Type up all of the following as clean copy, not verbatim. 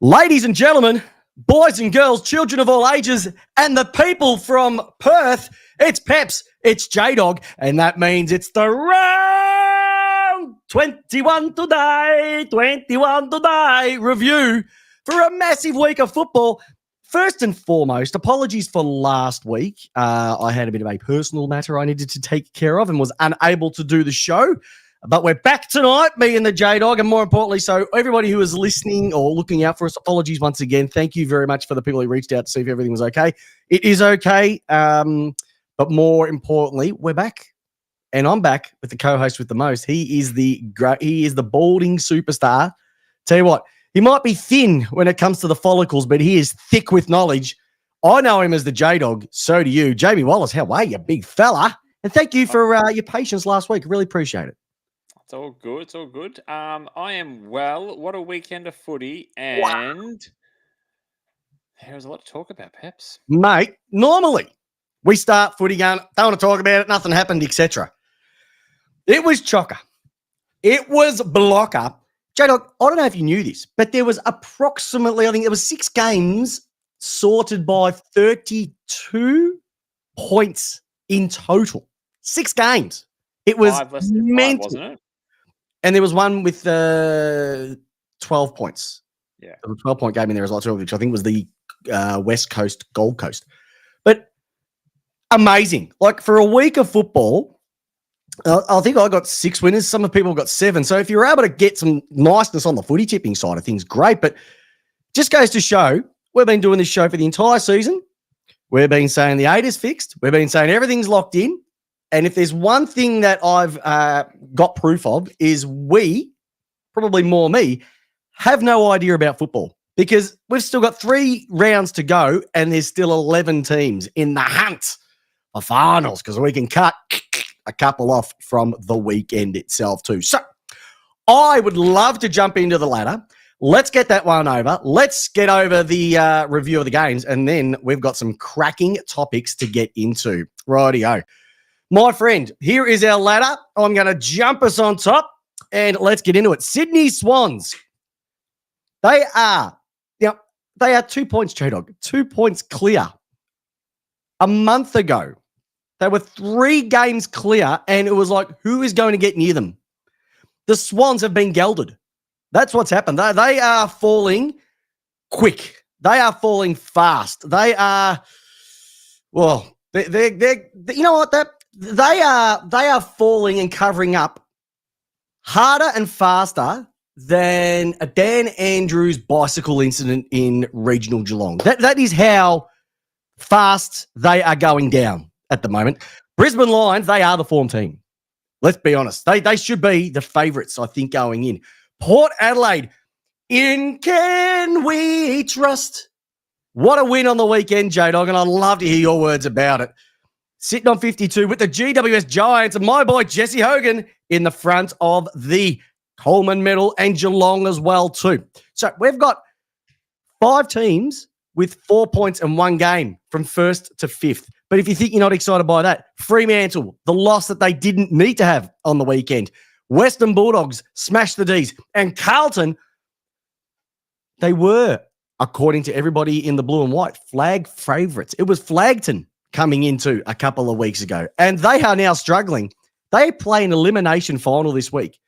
Ladies and gentlemen, boys and girls, children of all ages, and the people from Perth, it's Peps, it's Jdog, and that means it's the round 21 today review for a massive week of football. First and foremost, apologies for last week. I had a bit of a personal matter I needed to take care of and was unable to do the show. But we're back tonight, me and the Jdog, and more importantly, so everybody who is listening or looking out for us, apologies once again. Thank you very much for the people who reached out to see if everything was okay. It is okay, but more importantly, we're back, and I'm back with the co-host with the most. He is the balding superstar. Tell you what, he might be thin when it comes to the follicles, but he is thick with knowledge. I know him as the Jdog. So do you, Jamie Wallace. How are you, big fella? And thank you for your patience last week. Really appreciate it. It's all good. It's all good. I am well. What a weekend of footy, and there's a lot to talk about, Peps. Mate, normally we start footy going, don't want to talk about it, nothing happened, etc. It was chocker. It was blocker. Jdog, I don't know if you knew this, but there was approximately, I think there was 6 games sorted by 32 points in total. 6 games. It was 5 less than 5, wasn't it? And there was one with 12 points. Yeah. There was a 12-point game in there as well, which I think was the West Coast, Gold Coast. But amazing. Like, for a week of football, I think I got 6 winners. Some of people got 7. So if you're able to get some niceness on the footy tipping side of things, great. But just goes to show, we've been doing this show for the entire season. We've been saying the 8 is fixed. We've been saying everything's locked in. And if there's one thing that I've got proof of is we, probably more me, have no idea about football because we've still got 3 rounds to go and there's still 11 teams in the hunt for finals because we can cut a couple off from the weekend itself too. So I would love to jump into the ladder. Let's get that one over. Let's get over the review of the games and then we've got some cracking topics to get into. Rightio. My friend, here is our ladder. I'm going to jump us on top and let's get into it. Sydney Swans. They are 2 points, Jdog, 2 points clear. A month ago, they were 3 games clear and it was like, who is going to get near them? The Swans have been gelded. That's what's happened. They are falling quick. They are falling fast. They are, well, they're you know what, they are falling and covering up harder and faster than a Dan Andrews bicycle incident in regional Geelong. That is how fast they are going down at the moment. Brisbane Lions, they are the form team. Let's be honest. They should be the favourites, I think, going in. Port Adelaide, in Can We Trust? What a win on the weekend, Jdog, and I'd love to hear your words about it. Sitting on 52 with the GWS Giants and my boy Jesse Hogan in the front of the Coleman Medal and Geelong as well too. So we've got 5 teams with 4 points and 1 game from 1st to 5th. But if you think you're not excited by that, Fremantle, the loss that they didn't need to have on the weekend. Western Bulldogs smashed the Ds. And Carlton, they were, according to everybody in the blue and white, flag favourites. It was Flagton coming into a couple of weeks ago. And they are now struggling. They play an elimination final this week.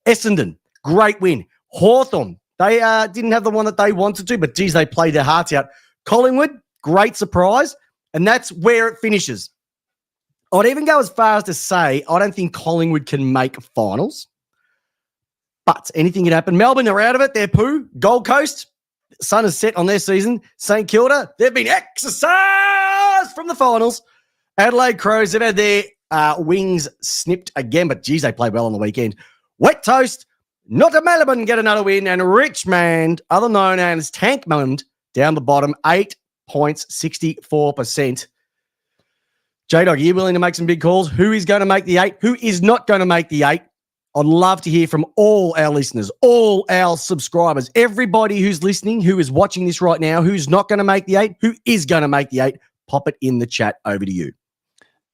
Essendon, great win. Hawthorn, they didn't have the one that they wanted to, but geez, they played their hearts out. Collingwood, great surprise. And that's where it finishes. I'd even go as far as to say I don't think Collingwood can make finals. But anything can happen. Melbourne are out of it. They're poo. Gold Coast, sun is set on their season. St Kilda, they've been exercised from the finals. Adelaide Crows have had their wings snipped again, but geez, they played well on the weekend. Wet Toast, not a Melbourne get another win, and Richmond, other known as Tankmond, down the bottom, 8 points, 64%. Jdog, are you willing to make some big calls? Who is going to make the 8? Who is not going to make the 8? I'd love to hear from all our listeners, all our subscribers, everybody who's listening, who is watching this right now, who's not going to make the 8, who is going to make the 8. Pop it in the chat. Over to you.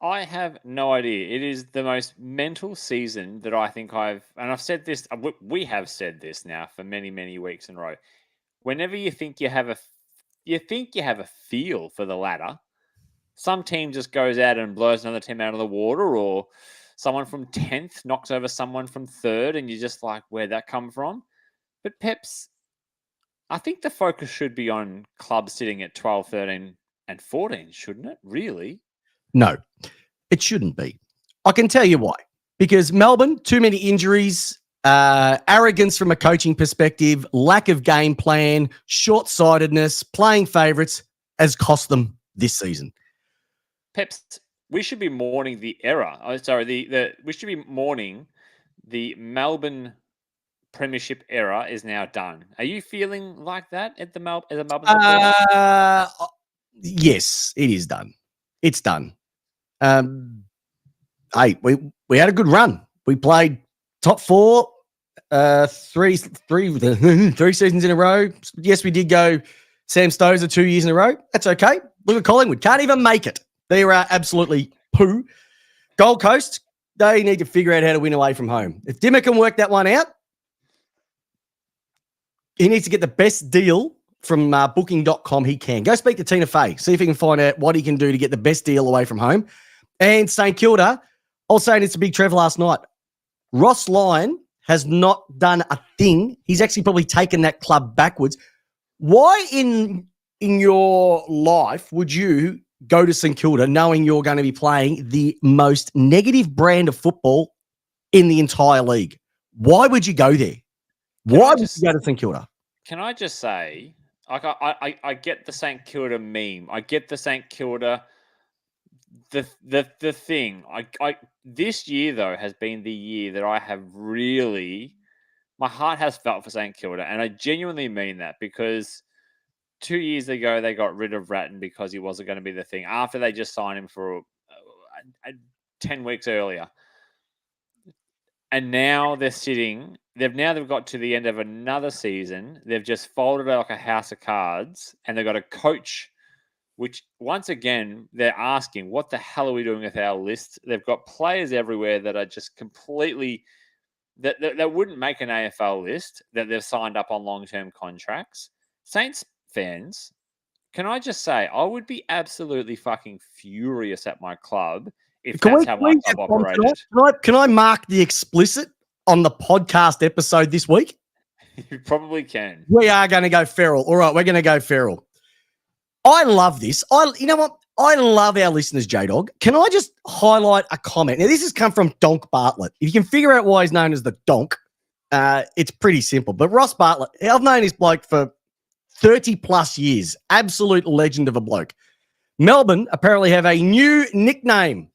I have no idea. It is the most mental season that I think I've said this, we have said this now for many, many weeks in a row. whenever you think you have a feel for the ladder, some team just goes out and blows another team out of the water, or someone from 10th knocks over someone from 3rd, and you're just like, where'd that come from? But Peps, I think the focus should be on clubs sitting at 12, 13, and 14, shouldn't it? Really? No, it shouldn't be. I can tell you why. Because Melbourne, too many injuries, arrogance from a coaching perspective, lack of game plan, short-sightedness, playing favourites has cost them this season. Peps, we should be mourning the era. Oh, sorry, we should be mourning the Melbourne Premiership era is now done. Are you feeling like that at the as a Melbourne supporter? Yes, it is done. It's done. Hey, we had a good run. We played top 4, three seasons in a row. Yes, we did go Sam Stozer 2 years in a row. That's okay. Look at Collingwood. Can't even make it. They are absolutely poo. Gold Coast, they need to figure out how to win away from home. If Dimmer can work that one out, he needs to get the best deal from booking.com he can. Go speak to Tina Fey. See if he can find out what he can do to get the best deal away from home. And St Kilda, I was saying it's a big Trev last night. Ross Lyon has not done a thing. He's actually probably taken that club backwards. Why in your life would you go to St Kilda knowing you're going to be playing the most negative brand of football in the entire league? Why would you go there? Why would you go to St Kilda? Can I just say, like, I get the St Kilda meme. I get the St Kilda. The thing. I this year though has been the year that I have really, my heart has felt for St Kilda, and I genuinely mean that, because 2 years ago they got rid of Ratton because he wasn't going to be the thing after they just signed him for 10 weeks earlier. And now they've got to the end of another season. They've just folded it like a house of cards, and they've got a coach, which once again, they're asking, what the hell are we doing with our list? They've got players everywhere that are just completely, that wouldn't make an AFL list, that they've signed up on long-term contracts. Saints fans, can I just say, I would be absolutely fucking furious at my club if that's how my club operated. Can I mark the explicit on the podcast episode this week? You probably can. We are going to go feral. All right, we're going to go feral. I love this. You know what? I love our listeners, Jdog. Can I just highlight a comment? Now, this has come from Donk Bartlett. If you can figure out why he's known as the Donk, it's pretty simple. But Ross Bartlett, I've known this bloke for 30 plus years. Absolute legend of a bloke. Melbourne apparently have a new nickname.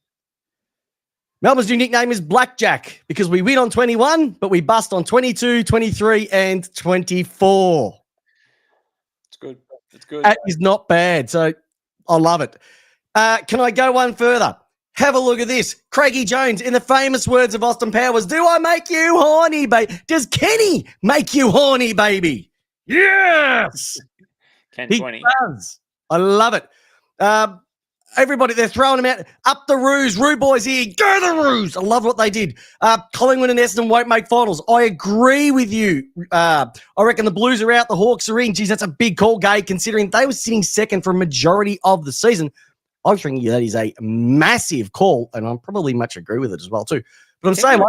Melbourne's new nickname is Blackjack because we win on 21, but we bust on 22, 23, and 24. It's good. It's good. That is not bad. So I love it. Can I go one further? Have a look at this. Craigie Jones, in the famous words of Austin Powers, do I make you horny, baby? Does Kenny make you horny, baby? Yes. Ken He 20. does. I love it. Everybody, they're throwing them out. Up the Roos. Roo boys here. Go the Roos. I love what they did. Collingwood and Essendon won't make finals. I agree with you. I reckon the Blues are out. The Hawks are in. Geez, that's a big call, Gay, considering they were sitting second for a majority of the season. I was thinking that is a massive call, and I probably much agree with it as well, too. But I'm saying...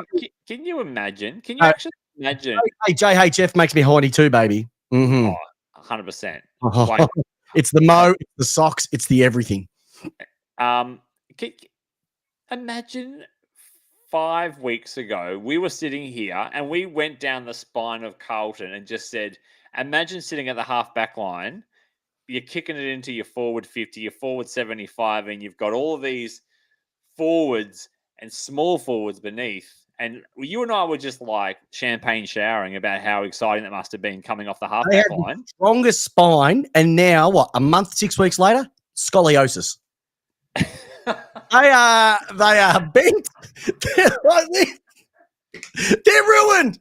Can you imagine? Can you actually imagine? Hey, JHF makes me horny too, baby. Mm-hmm. Oh, 100%. Like, it's the mo, it's the socks, it's the everything. Imagine 5 weeks ago, we were sitting here and we went down the spine of Carlton and just said, imagine sitting at the half back line, you're kicking it into your forward 50, your forward 75, and you've got all of these forwards and small forwards beneath. And you and I were just like champagne showering about how exciting that must have been coming off the half back line. Strongest spine, and now what? A month, 6 weeks later, scoliosis. They are bent. They're ruined.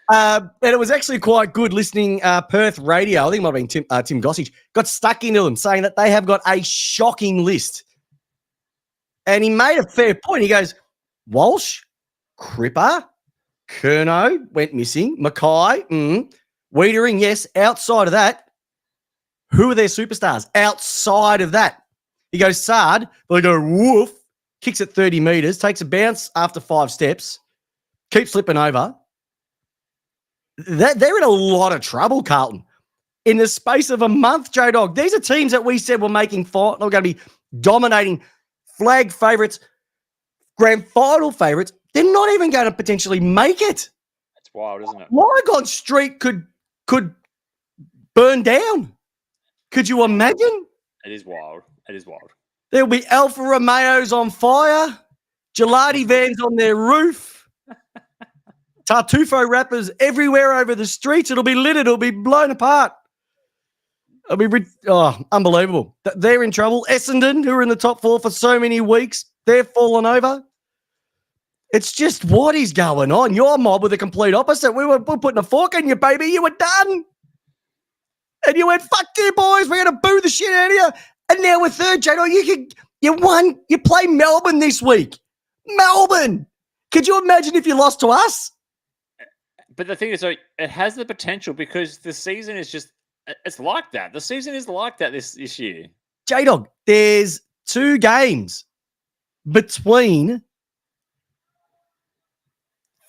And it was actually quite good listening. Perth radio, I think it might have been Tim Gossage, got stuck into them saying that they have got a shocking list. And he made a fair point. He goes, Walsh, Cripper, Curnow went missing, Mackay, Wiedering, yes. Outside of that, who are their superstars? Outside of that, he goes Sard. They go woof, kicks it 30 meters, takes a bounce after 5 steps, keeps slipping over. They're in a lot of trouble, Carlton. In the space of a month, Jdog. These are teams that we said were making they're going to be dominating, flag favourites, grand final favourites. They're not even going to potentially make it. That's wild, isn't it? Lygon Street could burn down. Could you imagine? It is wild. It is wild. There'll be Alfa Romeos on fire, Gelati vans on their roof, Tartufo wrappers everywhere over the streets. It'll be littered. It'll be blown apart. It'll be unbelievable. They're in trouble. Essendon, who are in the top 4 for so many weeks, they're fallen over. It's just what is going on. Your mob were the complete opposite. We're putting a fork in you, baby. You were done. And you went, fuck you, boys. We're going to boo the shit out of you. And now we're third, Jdog. You won. You play Melbourne this week. Melbourne. Could you imagine if you lost to us? But the thing is, it has the potential because the season is just, it's like that. The season is like that this year. Jdog, there's 2 games between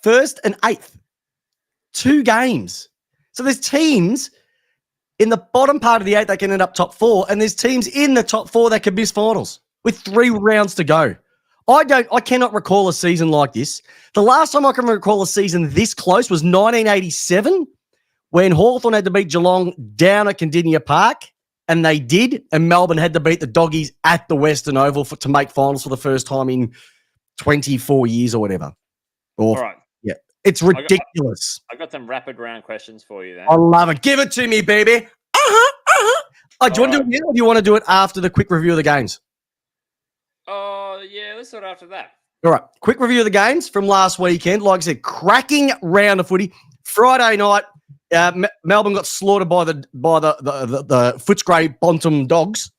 1st and 8th. 2 games. So there's teams in the bottom part of the 8 that can end up top 4, and there's teams in the top 4 that can miss finals with 3 rounds to go. I cannot recall a season like this. The last time I can recall a season this close was 1987 when Hawthorn had to beat Geelong down at Condinia Park, and they did, and Melbourne had to beat the Doggies at the Western Oval to make finals for the first time in 24 years or whatever. All right. Yeah, it's ridiculous. I got some rapid round questions for you then. I love it. Give it to me, baby. Do you want to do it now, or do you want to do it after the quick review of the games? Oh, yeah, let's do it after that. All right, quick review of the games from last weekend. Like I said, cracking round of footy. Friday night, Melbourne got slaughtered by the Footscray Bontham Dogs.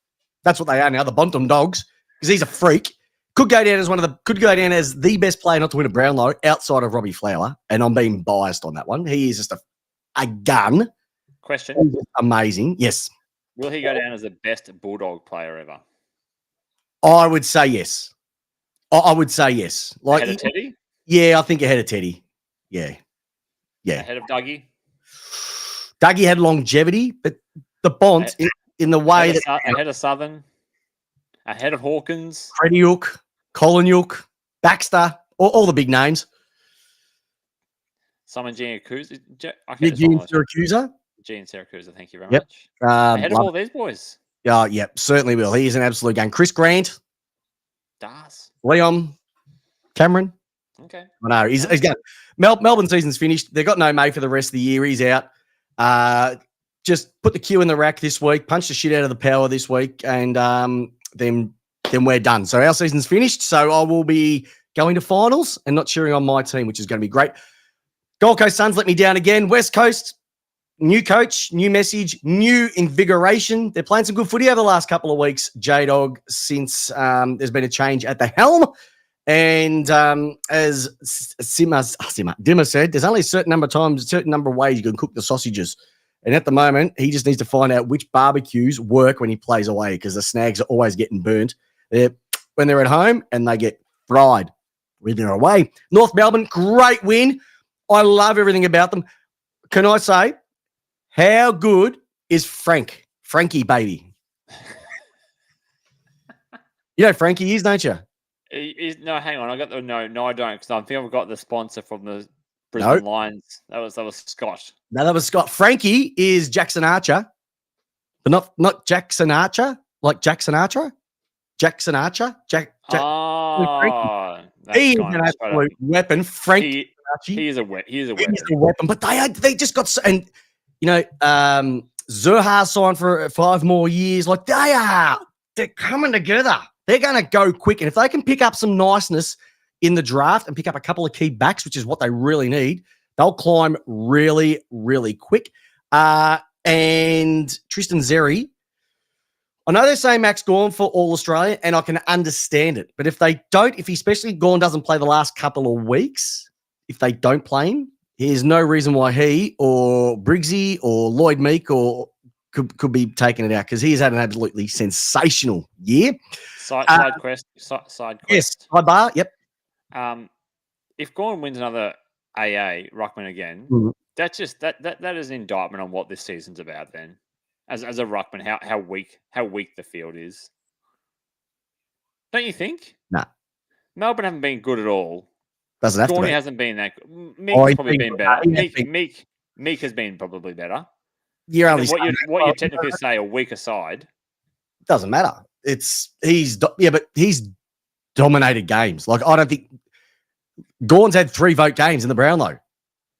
That's what they are now, the Bontham Dogs, because he's a freak. Could go down as the best player not to win a Brownlow outside of Robbie Flower, and I'm being biased on that one. He is just a gun. Question. Amazing. Yes. Will he go down as the best Bulldog player ever? I would say yes. I would say yes. Like ahead of Teddy? Yeah, I think ahead of Teddy. Yeah. Ahead of Dougie? Dougie had longevity, but the Bont in the way ahead of Southern, ahead of Hawkins, Freddie Hook, Colin Hook, Baxter, all the big names. Simon Giannacusa. Eugene Siracusa. Gene Siracusa, thank you very much. Ahead of all these boys. Yeah, certainly will. He is an absolute game. Chris Grant. Das. Leon. Cameron. Okay. I know. He's going. Melbourne season's finished. They've got no mate for the rest of the year. He's out. Just put the Q in the rack this week, punch the shit out of the power this week, and then we're done. So our season's finished. So I will be going to finals and not cheering on my team, which is going to be great. Gold Coast Suns let me down again. West Coast, new coach, new message, new invigoration. They're playing some good footy over the last couple of weeks, Jdog, since there's been a change at the helm. And as Dimmer said, there's only a certain number of times, a certain number of ways you can cook the sausages. And at the moment, he just needs to find out which barbecues work when he plays away, because the snags are always getting burnt when they're at home, and they get fried when they're away. North Melbourne, great win. I love everything about them. Can I say, how good is Frankie, baby? You know Frankie is, don't you? No, hang on. I got no, I don't, because I think I've got the sponsor from the Brisbane Lions. That was Scott. No, that was Scott. Frankie is Jackson Archer, but not Jackson Archer, like Jackson Archer. Jackson Archer. Oh, he is an absolute weapon. Frankie. He is a weapon. He is a weapon. But they just got and Zurha signed for 5 more years. Like they're coming together. They're going to go quick. And if they can pick up some niceness in the draft and pick up a couple of key backs, which is what they really need, they'll climb really, really quick. And Tristan Xerri, I know they're saying Max Gawn for All-Australia, and I can understand it. But if they don't, if especially Gawn doesn't play the last couple of weeks, if they don't play him, There's no reason why he or Briggsy or Lloyd Meek or could be taking it out because he's had an absolutely sensational year. Side quest. Yes, sidebar. Yep. If Gorn wins another AA ruckman again, that's just that is an indictment on what this season's about. Then, as a ruckman, how weak the field is. Don't you think? Nah. Melbourne haven't been good at all. Doesn't have to be. Hasn't been that good. Meek has probably been better. Meek has been probably better. What you technically say a weaker side. Doesn't matter. But he's dominated games. Like, I don't think Gorn's had 3 vote games in the Brownlow.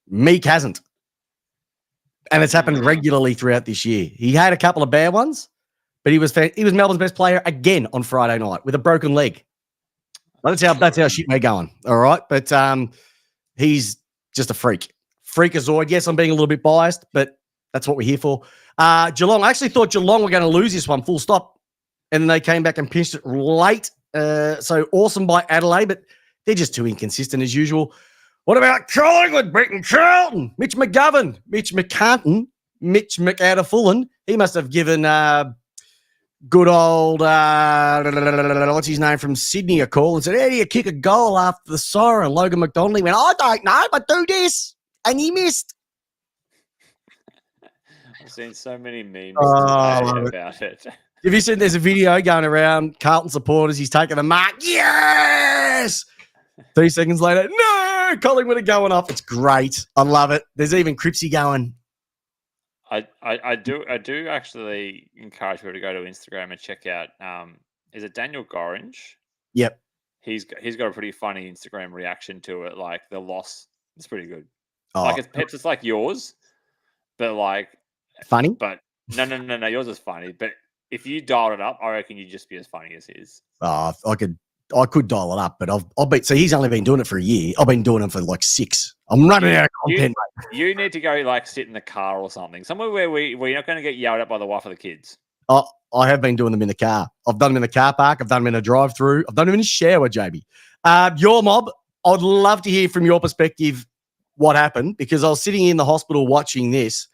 Meek hasn't. And it's happened regularly throughout this year. He had a couple of bad ones, but he was Melbourne's best player again on Friday night with a broken leg. That's how shit we're going. All right. But he's just a freak. Freakazoid. Yes, I'm being a little bit biased, but that's what we're here for. Geelong. I actually thought Geelong were going to lose this one, full stop. And then they came back and pinched it late. So awesome by Adelaide, but they're just too inconsistent as usual. What about Collingwood beating Carlton? Mitch McGovern, Mitch McCartan, Mitch McAdafullen. He must have given good old, what's his name, from Sydney a call and said, how do you kick a goal after the siren? Logan McDonald, he went, I don't know, but do this. And he missed. I've seen so many memes about it. Have you seen there's a video going around Carlton supporters? He's taking the mark. Yes! 3 seconds later, no! Collingwood are going off. It's great. I love it. There's even Cripsy going. I do actually encourage people to go to Instagram and check out. Is it Daniel Gorringe? Yep. He's got a pretty funny Instagram reaction to it. Like the loss, it's pretty good. Oh. Like it's Peps, it's like yours, but like funny. But no. Yours is funny, but if you dialed it up, I reckon you'd just be as funny as his. I could dial it up, but I've been. So he's only been doing it for a year. I've been doing it for like 6. I'm running out of content. You need to go like sit in the car or something, somewhere where you're not going to get yelled at by the wife or the kids. I have been doing them in the car. I've done them in the car park. I've done them in a drive-through. I've done them in the shower, JB. Your mob. I'd love to hear from your perspective what happened because I was sitting in the hospital watching this,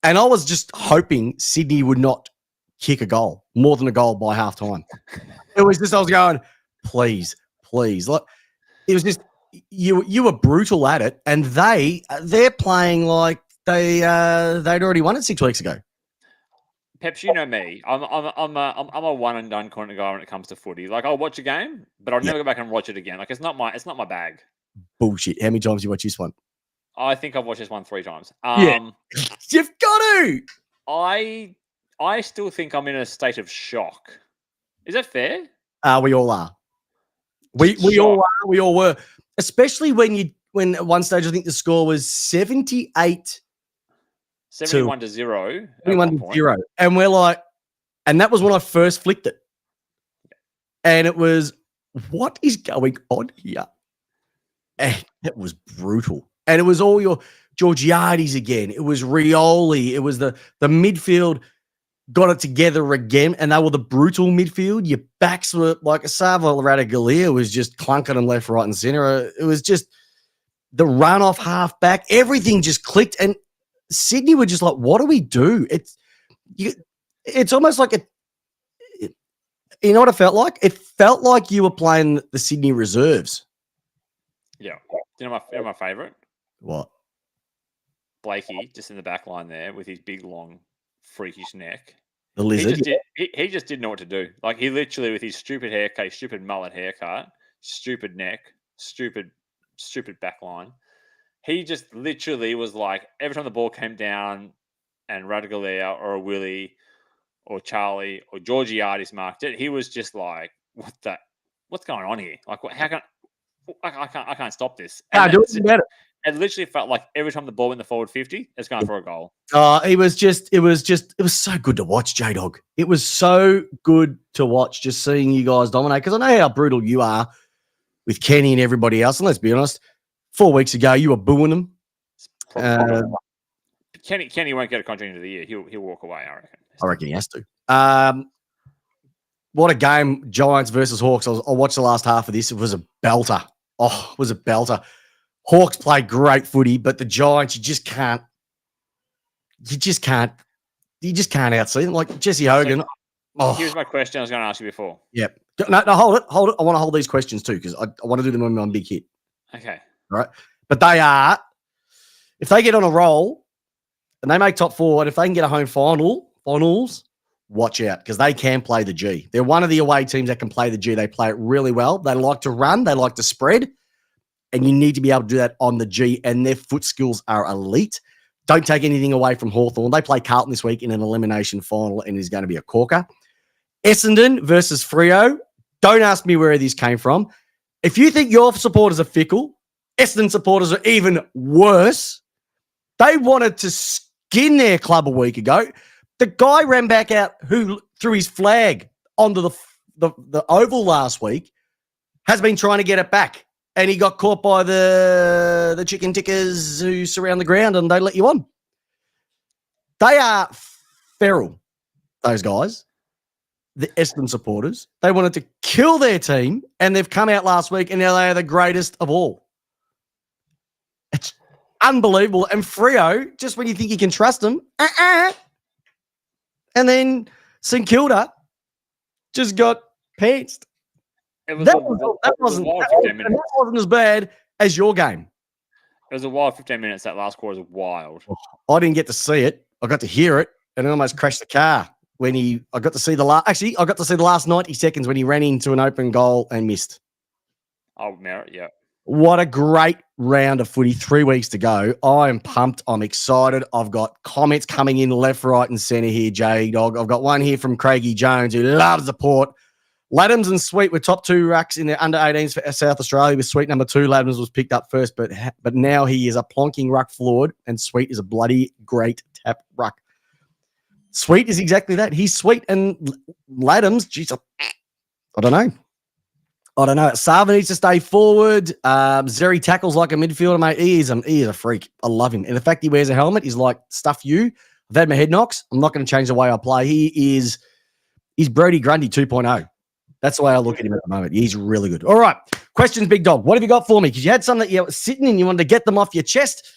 and I was just hoping Sydney would not kick a goal, more than a goal by halftime. It was just, I was going, please. Like, it was just, you were brutal at it, and they're playing like they'd already won it 6 weeks ago. Peps, you know me. I'm a one and done kind of guy when it comes to footy. Like, I'll watch a game, but I'll never go back and watch it again. Like, it's not my bag. Bullshit. How many times have you watched this one? I think I've watched this one 3 times. Yeah. You've got to. I still think I'm in a state of shock. Is that fair? We all are. We all are. We all were. Especially when at one stage I think the score was 71 to 0. 71 to 0. And we're like, and that was when I first flicked it. And it was, what is going on here? And it was brutal. And it was all your Georgiades again. It was Rioli. It was the midfield got it together again, and they were the brutal midfield. Your backs were like Sava Radaglia was just clunking them left, right, and center. It was just the run off half back. Everything just clicked, and Sydney were just like, "What do we do?" It's almost like you know what it felt like? It felt like you were playing the Sydney reserves. Yeah, you know my favorite. What? Blakey, just in the back line there with his big, long, freakish neck. The lizard. He just didn't know what to do. Like, he literally, with his stupid haircut, stupid mullet haircut, stupid neck, stupid back line, he just literally was like, every time the ball came down and Radaglia or a Willie or Charlie or Georgiades marked it, he was just like, what's going on here? Like, I can't stop this. And do it better. It literally felt like every time the ball went the forward 50, it's going for a goal. It was so good to watch, Jdog. It was so good to watch just seeing you guys dominate, because I know how brutal you are with Kenny and everybody else. And let's be honest, 4 weeks ago, you were booing them. Kenny won't get a contract into the year. He'll walk away, I reckon. I reckon he has to. What a game, Giants versus Hawks. I watched the last half of this. It was a belter. Oh, it was a belter. Hawks played great footy, but the Giants, you just can't outsee them. Like Jesse Hogan. Here's my question I was going to ask you before. Yep. No, hold it. I want to hold these questions too because I want to do them on my big hit. Okay. All right. But they are, if they get on a roll and they make top 4, and if they can get a home finals, watch out because they can play the G. They're one of the away teams that can play the G. They play it really well. They like to run. They like to spread. And you need to be able to do that on the G, and their foot skills are elite. Don't take anything away from Hawthorn. They play Carlton this week in an elimination final, and it's going to be a corker. Essendon versus Freo. Don't ask me where this came from. If you think your supporters are fickle, Essendon supporters are even worse. They wanted to skin their club a week ago. The guy ran back out who threw his flag onto the oval last week, has been trying to get it back. And he got caught by the chicken tickers who surround the ground and they let you on. They are feral, those guys, the Essendon supporters. They wanted to kill their team and they've come out last week and now they are the greatest of all. It's unbelievable. And Freo, just when you think you can trust them, and then St Kilda just got pantsed. That wasn't as bad as your game. It was a wild 15 minutes. That last quarter was wild. I didn't get to see it. I got to hear it, and I almost crashed the car when I got to see the last 90 seconds when he ran into an open goal and missed. Oh, Merritt, yeah. What a great round of footy. 3 weeks to go. I am pumped. I'm excited. I've got comments coming in left, right, and centre here, Jdog. I've got one here from Craigie Jones who loves the Port. Laddams and Sweet were top 2 rucks in the under-18s for South Australia with Sweet number 2. Laddams was picked up first, but now he is a plonking ruck forward and Sweet is a bloody great tap ruck. Sweet is exactly that. He's sweet and Laddams, geez, I don't know. Sava needs to stay forward. Zeri tackles like a midfielder, mate. He is a freak. I love him. And the fact he wears a helmet is like, stuff you. I've had my head knocks. I'm not going to change the way I play. He's Brody Grundy 2.0. That's the way I look at him at the moment. He's really good. All right. Questions, Big Dog. What have you got for me? Because you had some that you were sitting and you wanted to get them off your chest.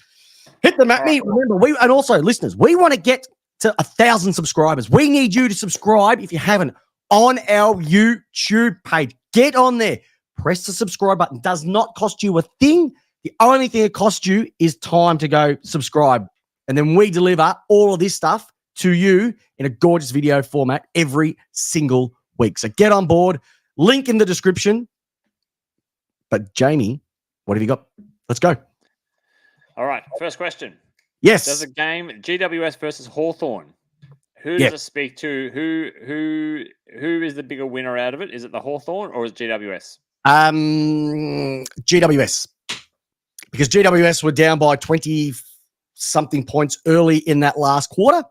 Hit them at me. Remember, and also, listeners, we want to get to 1,000 subscribers. We need you to subscribe, if you haven't, on our YouTube page. Get on there. Press the subscribe button. Does not cost you a thing. The only thing it costs you is time to go subscribe. And then we deliver all of this stuff to you in a gorgeous video format every single week. So get on board. Link in the description. But Jamie, what have you got? Let's go. All right. First question. Yes. Does a game GWS versus Hawthorn? Who does it speak to? Who is the bigger winner out of it? Is it the Hawthorn or is it GWS? GWS. Because GWS were down by 20-something points early in that last quarter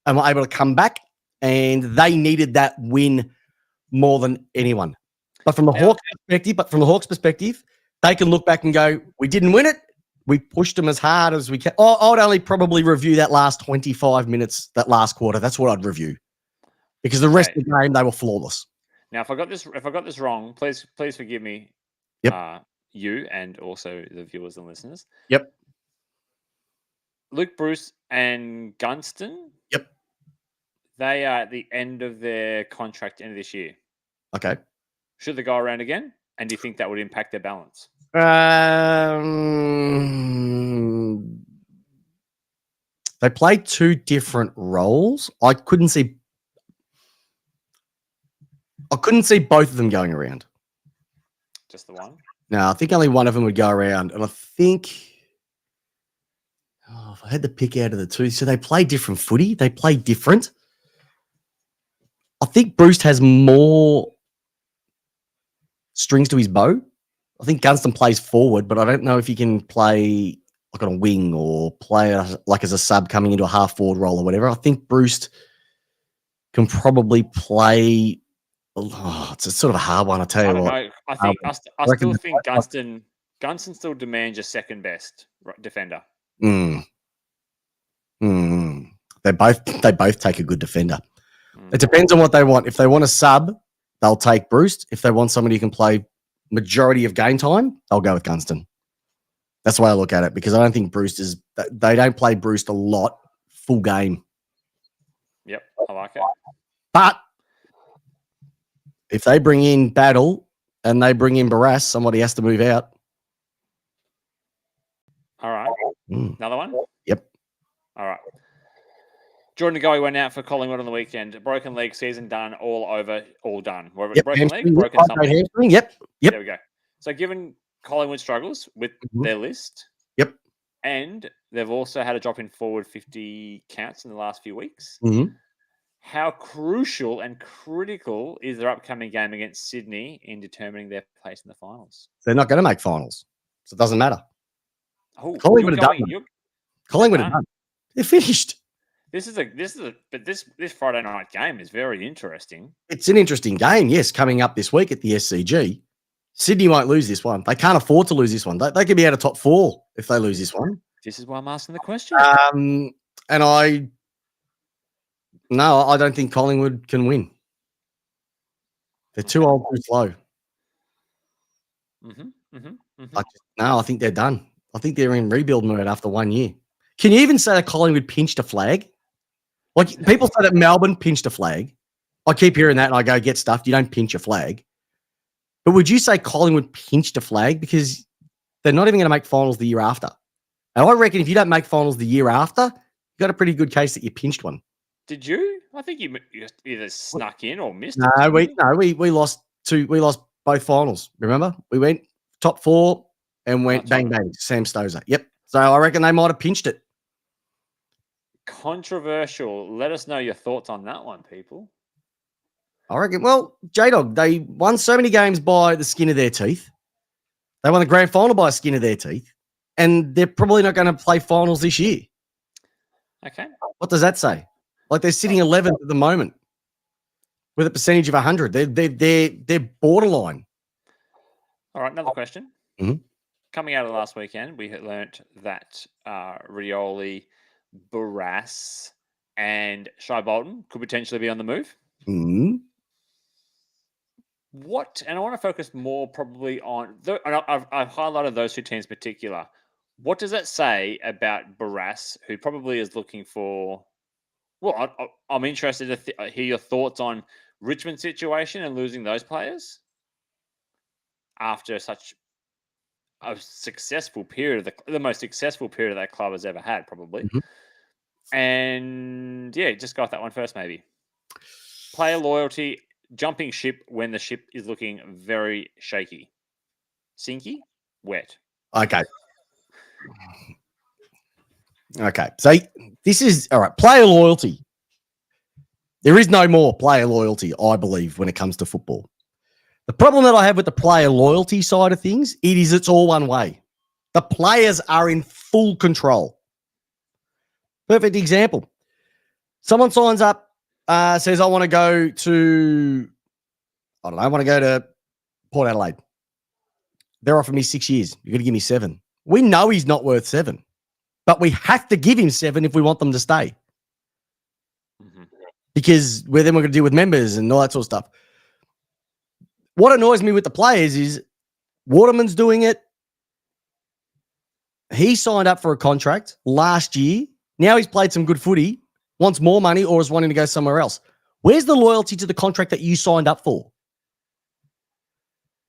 and were able to come back, and they needed that win more than anyone. But from the Hawks perspective, they can look back and go, we didn't win it. We pushed them as hard as we can. I'd only probably review that last 25 minutes, that last quarter. That's what I'd review. Because the rest of the game, they were flawless. Now, if I got this wrong, please forgive me. Yep. You and also the viewers and listeners. Yep. Luke Bruce and Gunston. Yep. They are at the end of their contract end of this year. Okay. Should they go around again? And do you think that would impact their balance? They played 2 different roles. I couldn't see both of them going around. Just the one? No, I think only one of them would go around. And I think if I had to pick out of the 2, so they play different footy. They play different. I think Bruce has more strings to his bow. I think Gunston plays forward, but I don't know if he can play like on a wing or play like as a sub coming into a half forward role or whatever. I think Bruce can probably play. It's a sort of a hard one, I tell you what. I still think Gunston still demands your second best defender. They both take a good defender. It depends on what they want. If they want a sub, they'll take Bruce. If they want somebody who can play majority of game time, they'll go with Gunston. That's the way I look at it, because I don't think they don't play Bruce a lot full game. Yep, I like it. But if they bring in Battle and they bring in Barras, somebody has to move out. All right. Another one? Yep. All right. Jordan Goey went out for Collingwood on the weekend. Broken leg, season done, all over, all done. Yep. Broken leg, broken something. Hamstring. Yep. There we go. So given Collingwood struggles with their list. Yep. And they've also had a drop in forward 50 counts in the last few weeks. Mm-hmm. How crucial and critical is their upcoming game against Sydney in determining their place in the finals? They're not going to make finals, so it doesn't matter. Oh, Collingwood are done. Collingwood are done. They're finished. This Friday night game is very interesting. It's an interesting game, yes, coming up this week at the SCG. Sydney won't lose this one. They can't afford to lose this one. They could be out of top 4 if they lose this one. This is why I'm asking the question. And I don't think Collingwood can win. They're too old, too slow. I think they're done. I think they're in rebuild mode after 1 year. Can you even say that Collingwood pinched a flag? Like, people say that Melbourne pinched a flag. I keep hearing that and I go, get stuffed. You don't pinch a flag. But would you say Collingwood pinched a flag? Because they're not even going to make finals the year after. And I reckon if you don't make finals the year after, you've got a pretty good case that you pinched one. Did you? I think you either snuck in or missed. We lost both finals. Remember, we went top 4 and went bang bang. Sam Stosur. Yep. So I reckon they might have pinched it. Controversial. Let us know your thoughts on that one, people. I reckon. Well, Jdog, they won so many games by the skin of their teeth. They won the grand final by the skin of their teeth, and they're probably not going to play finals this year. Okay. What does that say? Like, they're sitting 11th at the moment with a percentage of 100. They're borderline. All right, another question. Mm-hmm. Coming out of last weekend, we had learnt that Rioli, Barras, and Shai Bolton could potentially be on the move. Mm-hmm. What? And I want to focus more probably on. I've highlighted those 2 teams in particular. What does that say about Barras, who probably is looking for? Well, I'm interested to hear your thoughts on Richmond's situation and losing those players after such a successful period, the most successful period that club has ever had, probably. Mm-hmm. And yeah, just go off that one first, maybe. Player loyalty, jumping ship when the ship is looking very shaky. Sinky, wet. Okay. So this is all right. Player loyalty. There is no more player loyalty, I believe, when it comes to football. The problem that I have with the player loyalty side of things, it's all one way. The players are in full control. Perfect example. Someone signs up, says, I want to go to Port Adelaide. They're offering me 6 years. You're going to give me 7. We know he's not worth 7, but we have to give him 7 if we want them to stay. Mm-hmm. Because then we're going to deal with members and all that sort of stuff. What annoys me with the players is Waterman's doing it. He signed up for a contract last year. Now he's played some good footy, wants more money, or is wanting to go somewhere else. Where's the loyalty to the contract that you signed up for?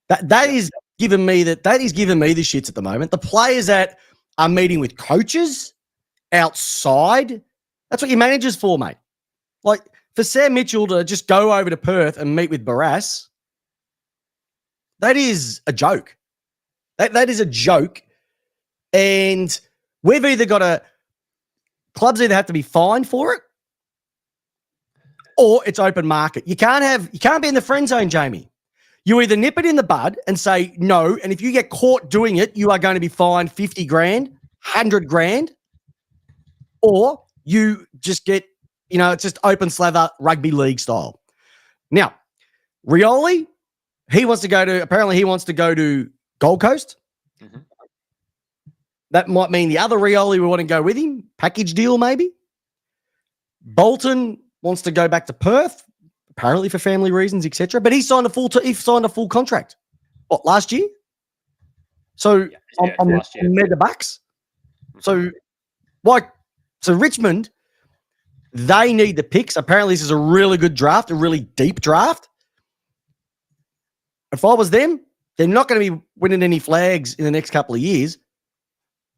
That is giving me the shits at the moment. The players that are meeting with coaches outside, that's what your manager's for, mate. Like, for Sam Mitchell to just go over to Perth and meet with Barras, that is a joke. That is a joke. And we've either got clubs either have to be fined for it, or it's open market. You can't be in the friend zone, Jamie. You either nip it in the bud and say no, and if you get caught doing it, you are going to be fined 50 grand, 100 grand, or you just get, it's just open slather rugby league style. Now, Rioli, he wants to go to Gold Coast. Mm-hmm. That might mean the other Rioli we want to go with him. Package deal, maybe. Bolton wants to go back to Perth, apparently for family reasons, etc. But he signed a full contract. What, last year? So I'm last year. mega bucks. So Richmond, they need the picks. Apparently, this is a really good draft, a really deep draft. If I was them, they're not going to be winning any flags in the next couple of years.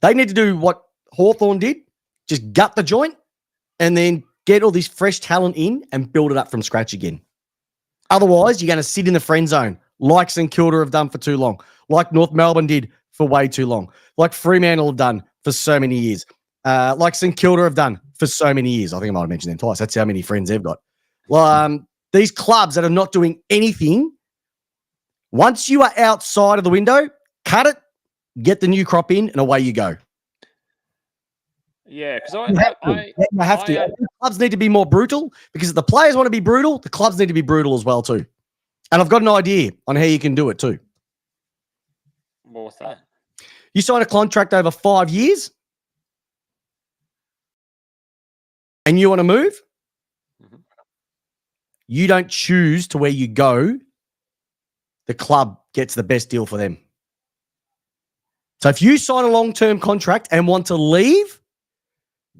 They need to do what Hawthorn did, just gut the joint and then get all this fresh talent in and build it up from scratch again. Otherwise, you're going to sit in the friend zone like St Kilda have done for too long, like North Melbourne did for way too long, like Fremantle have done for so many years, like St Kilda have done for so many years. I think I might have mentioned them twice. That's how many friends they've got. Well, these clubs that are not doing anything, once you are outside of the window, cut it, get the new crop in, and away you go. Yeah, because you have to. Clubs need to be more brutal because if the players want to be brutal, the clubs need to be brutal as well too. And I've got an idea on how you can do it too. What's that? You sign a contract over 5 years and you want to move, you don't choose to where you go. The club gets the best deal for them. So if you sign a long-term contract and want to leave,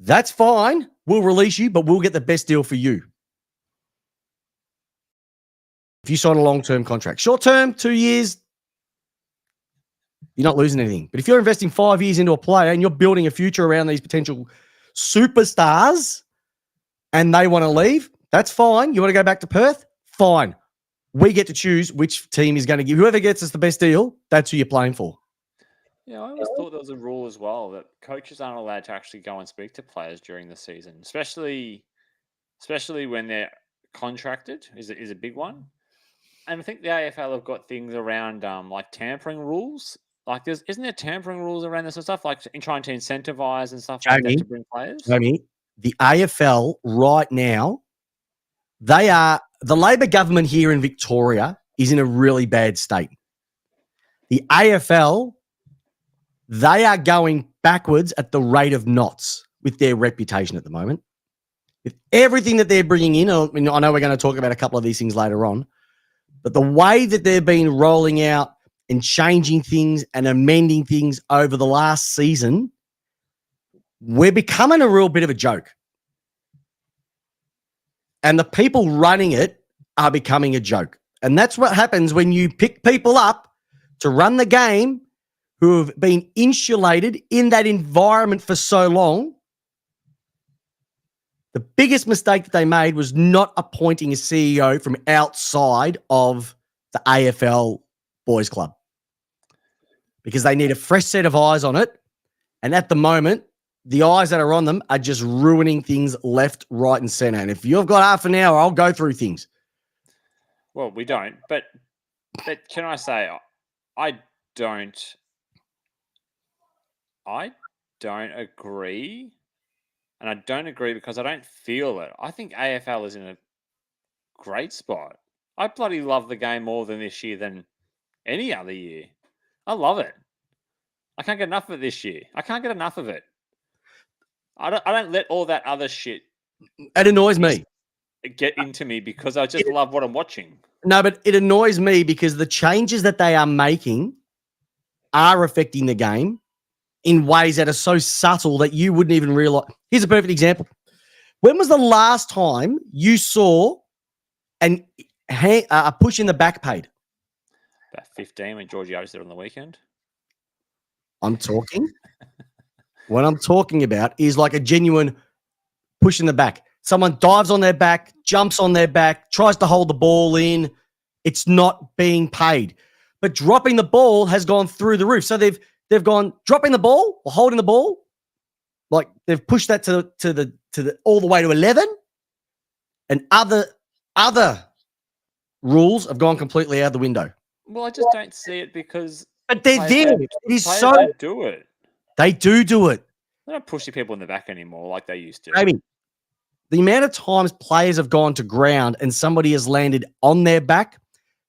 that's fine. We'll release you, but we'll get the best deal for you. If you sign a long-term contract. Short-term, 2 years, you're not losing anything. But if you're investing 5 years into a player and you're building a future around these potential superstars and they want to leave, that's fine. You want to go back to Perth? Fine. We get to choose which team is going to give. Whoever gets us the best deal, that's who you're playing for. Yeah, I always thought there was a rule as well that coaches aren't allowed to actually go and speak to players during the season, especially when they're contracted is a big one. And I think the AFL have got things around like tampering rules. Like isn't there tampering rules around this sort of stuff, like in trying to incentivize and stuff like that to bring players? Jamie, the AFL right now, the Labor government here in Victoria is in a really bad state. The AFL, they are going backwards at the rate of knots with their reputation at the moment. With everything that they're bringing in, I know we're going to talk about a couple of these things later on, but the way that they've been rolling out and changing things and amending things over the last season, we're becoming a real bit of a joke. And the people running it are becoming a joke. And that's what happens when you pick people up to run the game who have been insulated in that environment for so long. The biggest mistake that they made was not appointing a CEO from outside of the AFL Boys Club because they need a fresh set of eyes on it. And at the moment, the eyes that are on them are just ruining things left, right, and center. And if you've got half an hour, I'll go through things. Well, we don't. But can I say, I don't agree. And I don't agree because I don't feel it. I think AFL is in a great spot. I bloody love the game more than this year than any other year. I love it. I can't get enough of it this year. I can't get enough of it. I don't let all that other shit. It annoys me. Get into me because I just love what I'm watching. No, but it annoys me because the changes that they are making are affecting the game in ways that are so subtle that you wouldn't even realize. Here's a perfect example. When was the last time you saw a push in the back paid? About 15 when Georgiades did it on the weekend. What I'm talking about is like a genuine push in the back. Someone dives on their back, jumps on their back, tries to hold the ball in. It's not being paid. But dropping the ball has gone through the roof. So they've gone dropping the ball or holding the ball. Like they've pushed that to the all the way to 11. And other rules have gone completely out the window. Well, I just don't see it because but they're there. It is so don't do it. They do it. They're not pushing people in the back anymore like they used to. I mean, the amount of times players have gone to ground and somebody has landed on their back.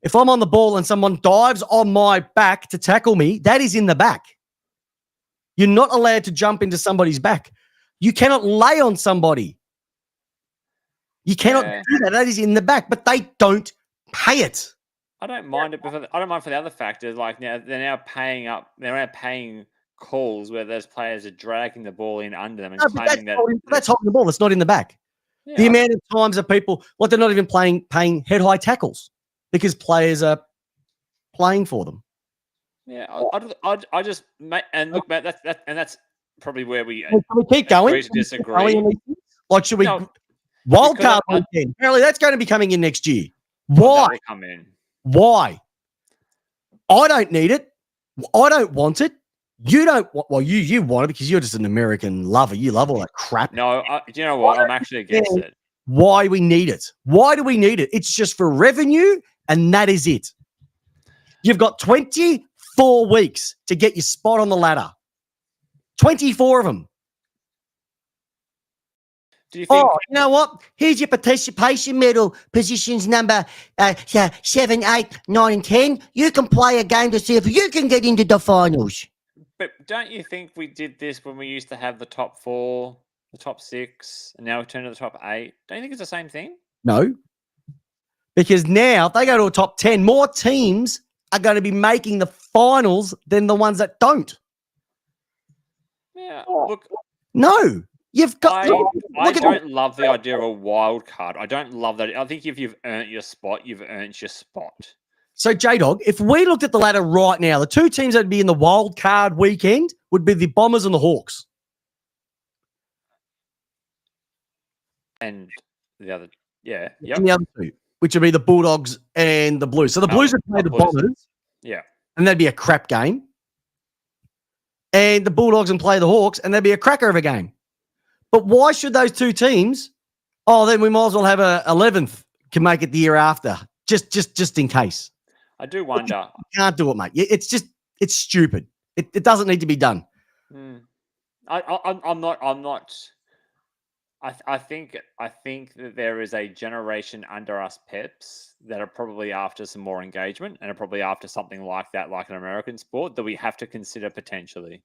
If I'm on the ball and someone dives on my back to tackle me, that is in the back. You're not allowed to jump into somebody's back. You cannot lay on somebody. You cannot do that. That is in the back, but they don't pay it. I don't mind it, but I don't mind for the other factors. Like now, they're now paying calls where those players are dragging the ball in under them and No, but claiming that. that's holding the ball. It's not in the back. Yeah, The amount of times that people, they're not even paying head high tackles because players are playing for them. Yeah, I just and look, Matt, that's probably where we Can we keep going? agree to disagree. Like, should we No, wild because card weekend? Apparently, that's going to be coming in next year. that Why? will come in. Why? I don't need it. I don't want it. You don't. Well, you want it because you're just an American lover. You love all that crap. No, do you know what? I'm actually against it. Why we need it? Why do we need it? It's just for revenue, and that is it. You've got 24 weeks to get your spot on the ladder. 24 of them. Do you think? Oh, you know what? Here's your participation medal, positions number 7, 8, 9, and 10. You can play a game to see if you can get into the finals. But don't you think we did this when we used to have the top 4, the top 6, and now we turn to the top 8? Don't you think it's the same thing? No. Because now, if they go to a top 10, more teams are going to be making the finals than the ones that don't. Yeah, look. No. You've got. I don't love the idea of a wild card. I don't love that. I think if you've earned your spot, you've earned your spot. So, Jdog, if we looked at the ladder right now, the two teams that would be in the wild card weekend would be the Bombers and the Hawks. And the other, yep. And the other two, which would be the Bulldogs and the Blues. So the Blues would play the Bombers. Yeah. And that'd be a crap game. And the Bulldogs and play the Hawks, and that'd be a cracker of a game. But why should those two teams? Oh, then we might as well have a 11th can make it the year after, just in case. I do wonder. You can't do it, mate. It's stupid. It doesn't need to be done. I'm not. I think that there is a generation under us Peps that are probably after some more engagement and are probably after something like that, like an American sport that we have to consider potentially.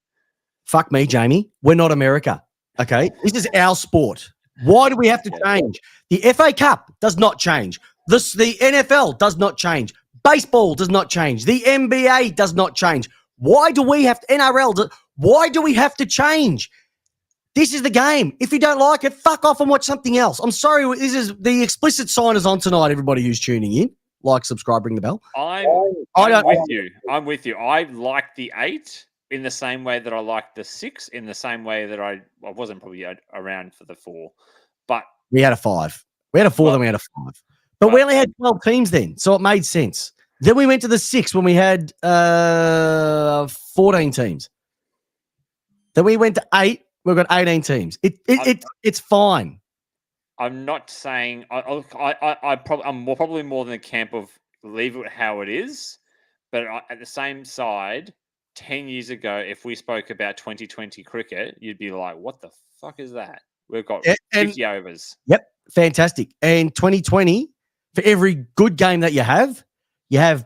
Fuck me, Jamie. We're not America. Okay, this is our sport. Why do we have to change? The FA Cup does not change. The NFL does not change. Baseball does not change. The NBA does not change. Why do we have to, NRL? Why do we have to change? This is the game. If you don't like it, fuck off and watch something else. I'm sorry. This is the explicit sign is on tonight. Everybody who's tuning in, like, subscribe, ring the bell. I'm with you. I like the 8 in the same way that I like the 6. In the same way that I wasn't probably around for the 4, but we had a 5. We had a 4, then we had a 5. But we only had 12 teams then, so it made sense. Then we went to the 6 when we had 14 teams. Then we went to 8. We've got 18 teams. It's fine. I'm not saying I'm probably more than the camp of leave it how it is, but at the same side, 10 years ago, if we spoke about 2020 cricket, you'd be like, "What the fuck is that?" We've got 50 overs. Yep, fantastic. And 2020, for every good game that you have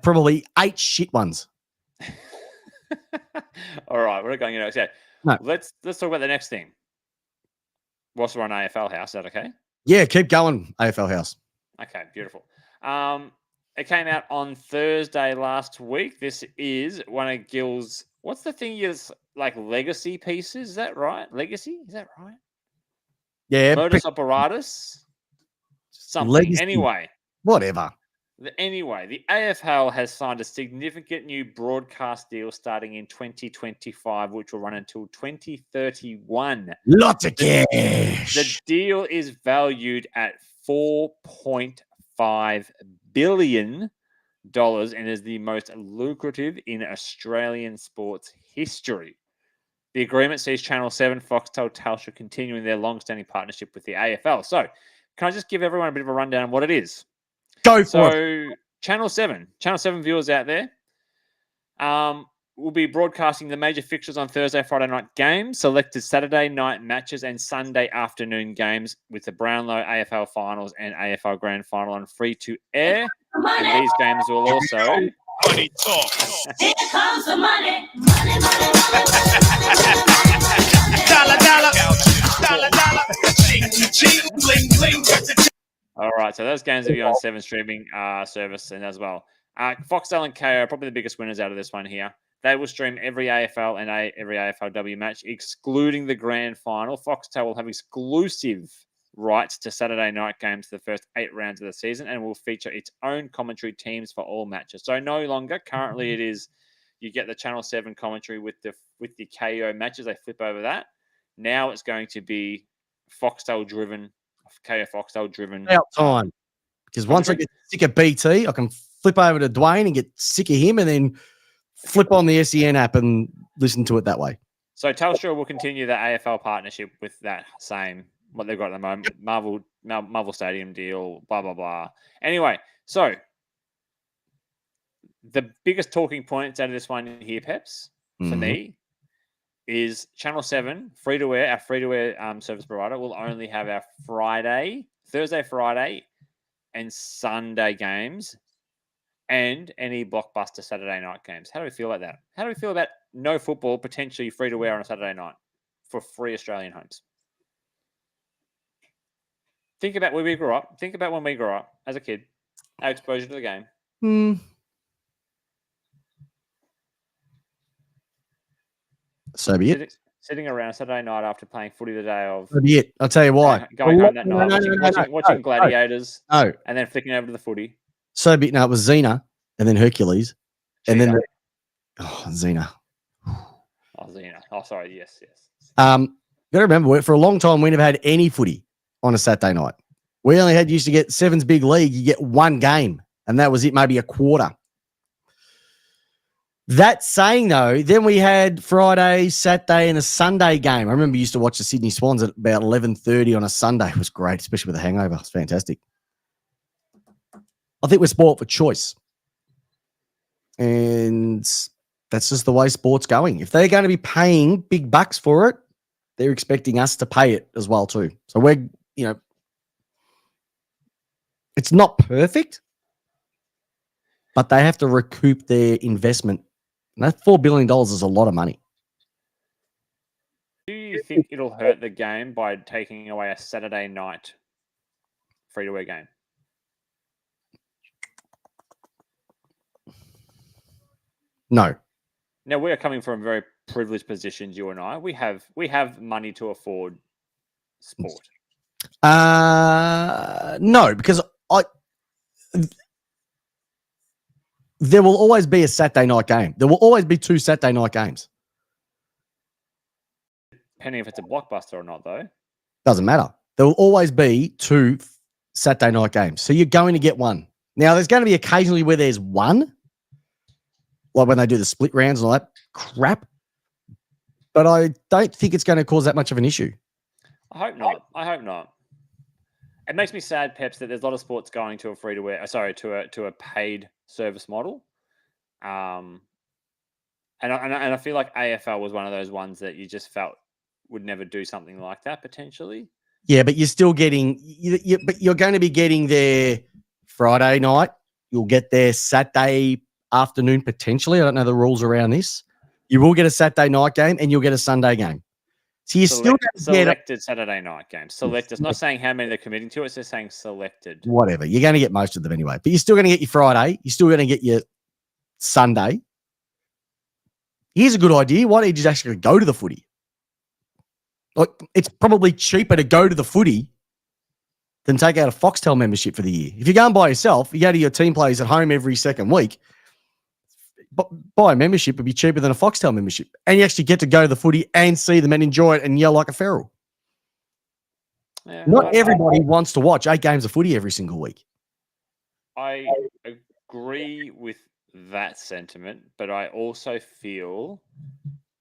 probably 8 shit ones. All right, we're not going. Okay, no. Let's talk about the next thing. Whilst we're on AFL House, is that okay? Yeah, keep going, AFL House. Okay, beautiful. It came out on Thursday last week. This is one of Gil's. What's the thing? Is like legacy pieces? Is that right? Legacy? Is that right? Yeah. Modus operatus. Something. Legacy. Anyway. Whatever. Anyway, the AFL has signed a significant new broadcast deal starting in 2025, which will run until 2031. Lots of cash. The deal is valued at $4.5 billion and is the most lucrative in Australian sports history. The agreement sees Channel 7, Foxtel, Telstra continuing their long-standing partnership with the AFL. So, can I just give everyone a bit of a rundown on what it is? Go for it. Channel 7 viewers out there, will be broadcasting the major fixtures on Thursday, Friday night games, selected Saturday night matches, and Sunday afternoon games with the Brownlow AFL Finals and AFL Grand Final on free to air. And these games will also. Money talk. Here comes the money. Money, money, money. Dollar. Ching, bling, bling. All right, so those games will be on 7 streaming service and as well. Foxtel and KO are probably the biggest winners out of this one here. They will stream every AFL and every AFLW match, excluding the grand final. Foxtel will have exclusive rights to Saturday night games for the first 8 rounds of the season and will feature its own commentary teams for all matches. So no longer, currently it is, you get the Channel 7 commentary with the KO matches. They flip over that. Now it's going to be Foxtel driven, KO Foxtel driven. About time. Because once I get sick of BT, I can flip over to Dwayne and get sick of him and then flip on the SEN app and listen to it that way. So Telstra will continue the AFL partnership with that same, what they've got at the moment, Marvel Stadium deal, blah, blah, blah. Anyway, so the biggest talking points out of this one here, Peps, for me, is Channel 7, free-to-air, our free-to-air service provider, will only have our Thursday, Friday, and Sunday games and any blockbuster Saturday night games. How do we feel about that? How do we feel about no football, potentially free-to-air on a Saturday night for free Australian homes? Think about where we grew up. Think about when we grew up as a kid, our exposure to the game. So be it. Sitting around Saturday night after playing footy the day of. So be it. I'll tell you why. Going home that night, watching Gladiators. No. And then flicking over to the footy. So be it. No, it was Xena and then Hercules. And then Xena. Oh, Xena. Oh, sorry. Yes. Got to remember, for a long time, we never had any footy on a Saturday night. We only used to get Seven's Big League. You get one game, and that was it, maybe a quarter. That saying, though, then we had Friday, Saturday, and a Sunday game. I remember we used to watch the Sydney Swans at about 11:30 on a Sunday. It was great, especially with a hangover. It's fantastic. I think we're sport for choice. And that's just the way sport's going. If they're going to be paying big bucks for it, they're expecting us to pay it as well too. So we're, it's not perfect, but they have to recoup their investment. And that $4 billion is a lot of money. Do you think it'll hurt the game by taking away a Saturday night free-to-air game? No. Now, we are coming from very privileged positions, you and I. We have money to afford sport. No, because there will always be a Saturday night game. There will always be 2 Saturday night games. Depending if it's a blockbuster or not, though. Doesn't matter. There will always be 2 Saturday night games. So you're going to get one. Now, there's going to be occasionally where there's one, like when they do the split rounds and all that crap. But I don't think it's going to cause that much of an issue. I hope not. It makes me sad, Peps, that there's a lot of sports going to a to a paid service model. And I feel like AFL was one of those ones that you just felt would never do something like that potentially. Yeah, but you're still getting but you're going to be getting their Friday night. You'll get their Saturday afternoon potentially. I don't know the rules around this. You will get a Saturday night game and you'll get a Sunday game. So you still selected Saturday night games. Selected. It's not saying how many they're committing to. It's just saying selected. Whatever. You're going to get most of them anyway. But you're still going to get your Friday. You're still going to get your Sunday. Here's a good idea. Why don't you just actually go to the footy? Like, it's probably cheaper to go to the footy than take out a Foxtel membership for the year. If you're going by yourself, you go to your team plays at home every second week, buy a membership would be cheaper than a Foxtel membership. And you actually get to go to the footy and see them and enjoy it and yell like a feral. Yeah, not everybody wants to watch 8 games of footy every single week. I agree with that sentiment, but I also feel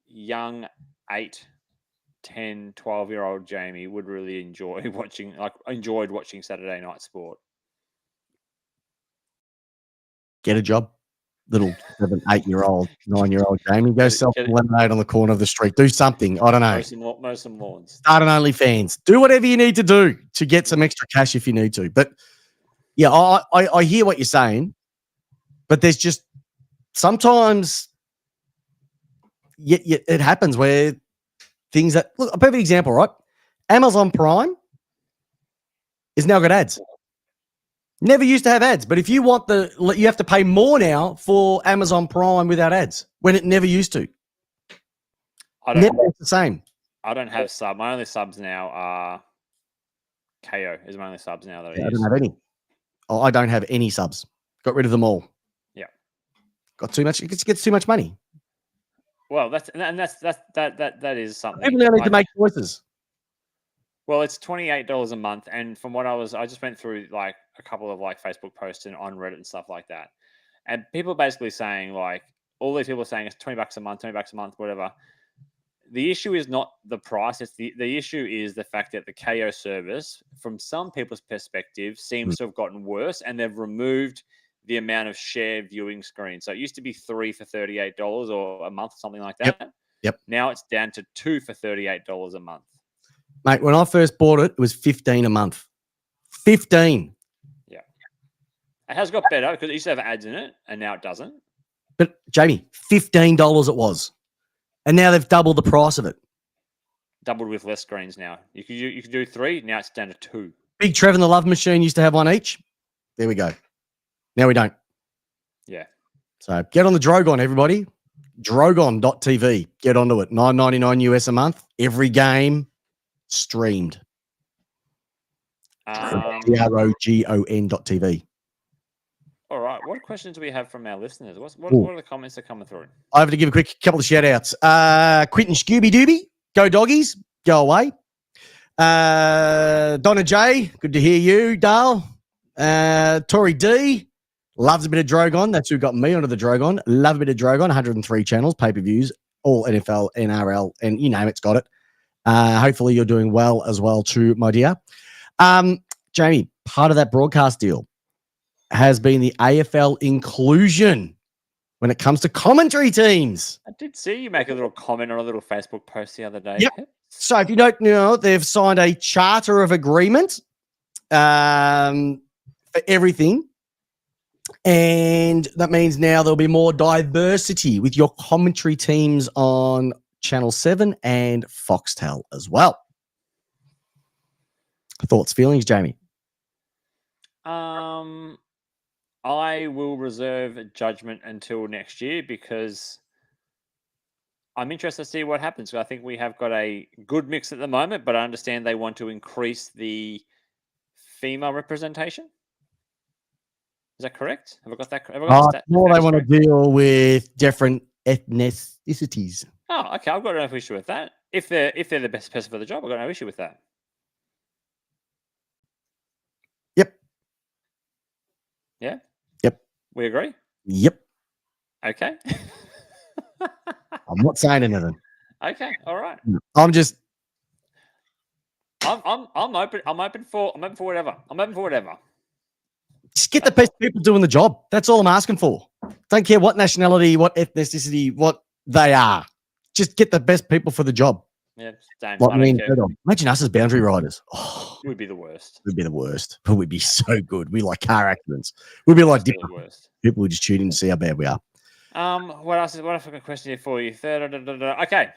young 8, 10, 12-year-old Jamie would really enjoyed watching Saturday night sport. Get a job. Little 7, 8-year-old, 9-year-old Jamie, go sell some lemonade on the corner of the street. Do something. I don't know. Mow some lawns. Start an OnlyFans. Do whatever you need to do to get some extra cash if you need to. But yeah, I hear what you're saying, but there's just sometimes it happens where things that look. A perfect example, right? Amazon Prime is now got ads. Never used to have ads, but if you want you have to pay more now for Amazon Prime without ads when it never used to. Never the same. I don't have sub. My only subs now are KO is my only subs now that I I use. don't have any. Oh, I don't have any subs. Got rid of them all. Yeah. Got too much. It gets too much money. Well, that is something. People now need to make choices. Well, it's $28 a month, and from what I just went through like a couple of like Facebook posts and on Reddit and stuff like that, and people basically saying like all these people are saying it's $20 a month, $20 a month, whatever. The issue is not the price; it's the issue is the fact that the KO service, from some people's perspective, seems to have gotten worse, and they've removed the amount of shared viewing screens. So it used to be 3 for $38 or a month, something like that. Yep. Now it's down to 2 for $38 a month. Mate, when I first bought it, it was $15 a month. 15. Yeah. It has got better because it used to have ads in it, and now it doesn't. But, Jamie, $15 it was. And now they've doubled the price of it. Doubled with less screens now. You could do 3, now it's down to 2. Big Trev and the Love Machine used to have one each. There we go. Now we don't. Yeah. So get on the Drogon, everybody. Drogon.tv. Get onto it. $9.99 US a month. Every game streamed. Drogon.tv. All right. What questions do we have from our listeners? What are the comments that are coming through? I have to give a quick couple of shout outs. Quentin Scooby Dooby. Go doggies. Go away. Donna J. Good to hear you, Dale. Tori D. Loves a bit of Drogon. That's who got me onto the Drogon. Love a bit of Drogon. 103 channels, pay-per-views, all NFL, NRL, and you name it's got it. Hopefully you're doing well as well too, my dear. Jamie, part of that broadcast deal has been the AFL inclusion when it comes to commentary teams. I did see you make a little comment on a little Facebook post the other day. Yep. So if you don't know, they've signed a charter of agreement for everything. And that means now there'll be more diversity with your commentary teams on Channel 7 and Foxtel as well. Thoughts, feelings, Jamie? I will reserve judgment until next year because I'm interested to see what happens. I think we have got a good mix at the moment, but I understand they want to increase the female representation. Is that correct? Have I got that? Have I got that? More they want to deal with different ethnicities. Oh, okay. I've got no issue with that. If they're the best person for the job, I've got no issue with that. Yep. Yeah? Yep. We agree? Yep. Okay. I'm not saying anything. Okay. All right. I'm just. I'm open. I'm open for whatever. I'm open for whatever. Just get the best people doing the job. That's all I'm asking for. Don't care what nationality, what ethnicity, what they are. Just get the best people for the job. Yeah, same. Like imagine us as boundary riders. Oh, we'd be the worst. We'd be the worst. But we'd be so good. We like car accidents. We'd be like the worst. People would just tune in to see how bad we are. What else? What else? I've got a question here for you. Okay.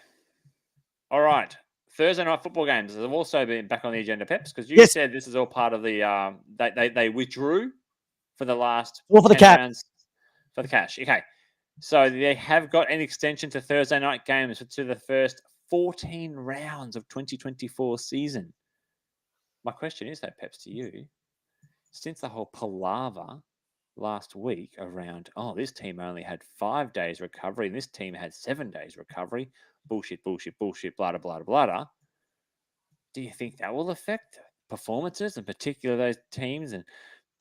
All right. Thursday night football games have also been back on the agenda, Peps, because you said this is all part of the they withdrew for the last for the cash. For the cash. Okay. So they have got an extension to Thursday night games to the first 14 rounds of 2024 season. My question is though, Peps, to you, since the whole palaver last week around, this team only had 5 days recovery and this team had 7 days recovery, bullshit, blah, blah, blah, blah. Do you think that will affect performances, in particular those teams and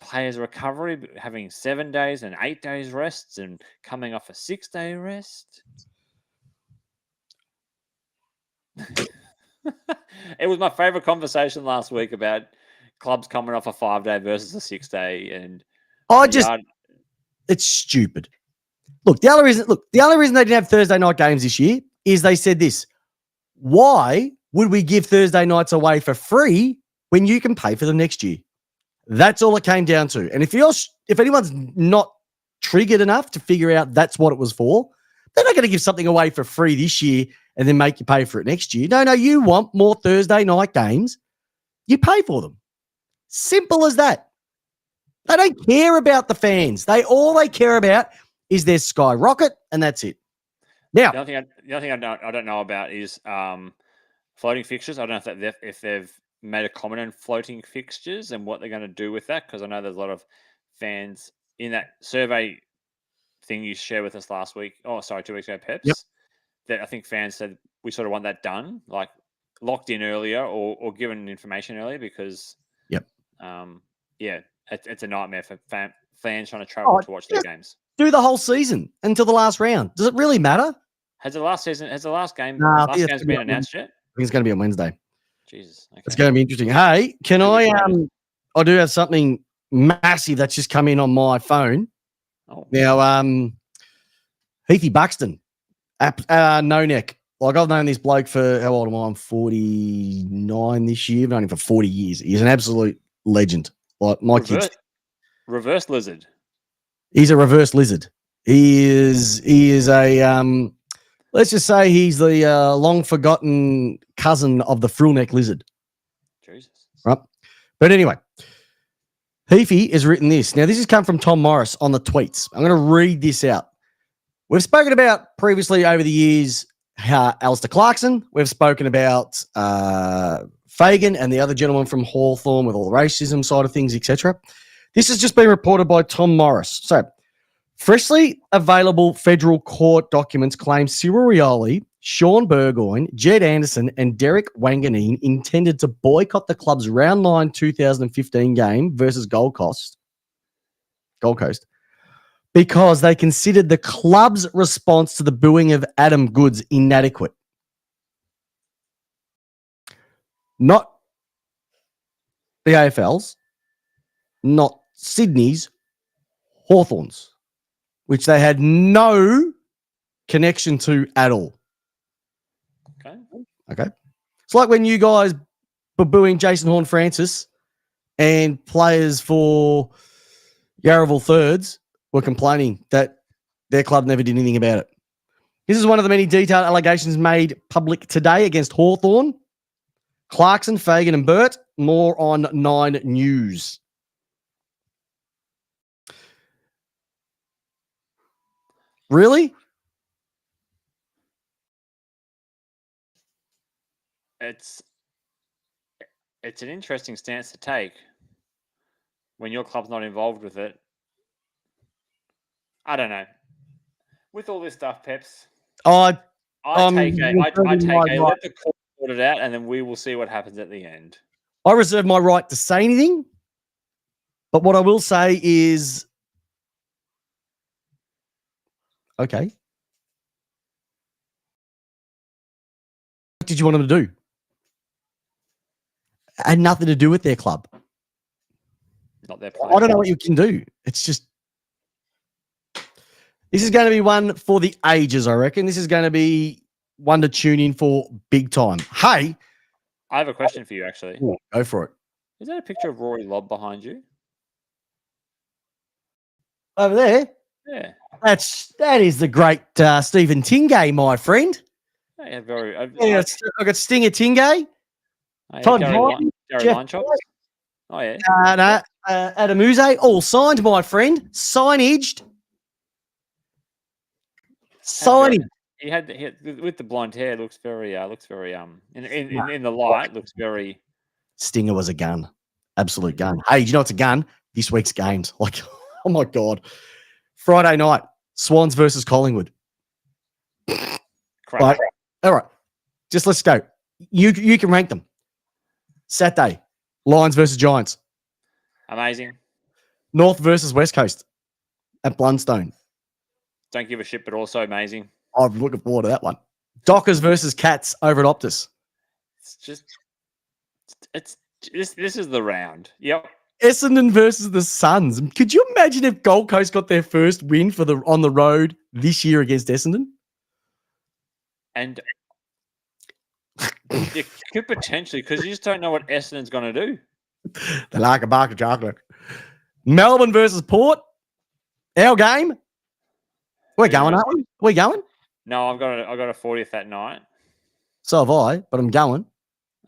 players' recovery, having 7 days and 8 days rests and coming off a 6-day rest? It was my favorite conversation last week about clubs coming off a 5-day versus a 6-day, and it's stupid. Look, the other reason they didn't have Thursday night games this year is they said this: why would we give Thursday nights away for free when you can pay for them next year? That's all it came down to. And if anyone's not triggered enough to figure out that's what it was for, they're not going to give something away for free this year and then make you pay for it next year. No, you want more Thursday night games, you pay for them. Simple as that. They don't care about the fans. All they care about is their skyrocket, and that's it. Now, The other thing I don't know about is floating fixtures. I don't know if they've made a comment on floating fixtures and what they're going to do with that, because I know there's a lot of fans in that survey thing you shared with us last week. Oh, sorry, 2 weeks ago, Peps. Yep. That I think fans said we sort of want that done, like locked in earlier or given information earlier, because yep. Yeah, it's a nightmare for fans trying to travel to watch their games. Do the whole season until the last round. Does it really matter? Has the last game's been announced yet? I think it's going to be on Wednesday. Jesus. Okay. It's going to be interesting. Hey, can I I do have something massive that's just come in on my phone. Oh. Now, Heathy Buxton, no neck. Like, I've known this bloke for, how old am I? I'm 49 this year. I've known him for 40 years. He's an absolute legend. Like, my kids. Reverse lizard. He's a reverse lizard. He is a, let's just say he's the long forgotten cousin of the frill neck lizard. Jesus. Right. But anyway, Heafy has written this. Now, this has come from Tom Morris on the tweets. I'm going to read this out. We've spoken about previously over the years Alistair Clarkson. We've spoken about Fagan and the other gentleman from Hawthorn with all the racism side of things, etc. This has just been reported by Tom Morris. So, freshly available federal court documents claim Cyril Rioli, Sean Burgoyne, Jed Anderson, and Derek Wanganeen intended to boycott the club's Round 9 2015 game versus Gold Coast, because they considered the club's response to the booing of Adam Goods inadequate. Not the AFL's, not Sydney's, Hawthorn's, which they had no connection to at all. Okay. It's like when you guys were booing Jason Horne-Francis and players for Yarraville Thirds were complaining that their club never did anything about it. This is one of the many detailed allegations made public today against Hawthorn, Clarkson, Fagan, and Burt. More on 9 News. Really? It's an interesting stance to take when your club's not involved with it. I don't know. With all this stuff, Peps, I take let the court sort it out, and then we will see what happens at the end. I reserve my right to say anything, but what I will say is, okay. What did you want them to do? It had nothing to do with their club. Not their I don't know what you can do. It's just, this is going to be one for the ages, I reckon. This is going to be one to tune in for big time. Hey. I have a question for you, actually. Go for it. Is that a picture of Rory Lobb behind you? Over there? Yeah. That is the great Stephen Tingay, my friend. Yeah, very. I've got Stinger Tingay. Todd Gary Linechops. Oh, yeah. Adam Uze, all signed, my friend. Signaged. Signing. He had with the blonde hair. Looks very in the light. Looks very. Stinger was a gun, absolute gun. Hey, do you know what's a gun? This week's games. Like, oh my god, Friday night, Swans versus Collingwood. Right. All right, just let's go. You can rank them. Saturday, Lions versus Giants. Amazing. North versus West Coast at Blundstone. Don't give a shit, but also amazing. I'm looking forward to that one. Dockers versus Cats over at Optus. This is the round. Yep. Essendon versus the Suns. Could you imagine if Gold Coast got their first win on the road this year against Essendon? And it could potentially, because you just don't know what Essendon's going to do. They like a bark of chocolate. Melbourne versus Port. Our game. We're going, aren't we? We're going? No, I got a 40th that night. So have I, but I'm going.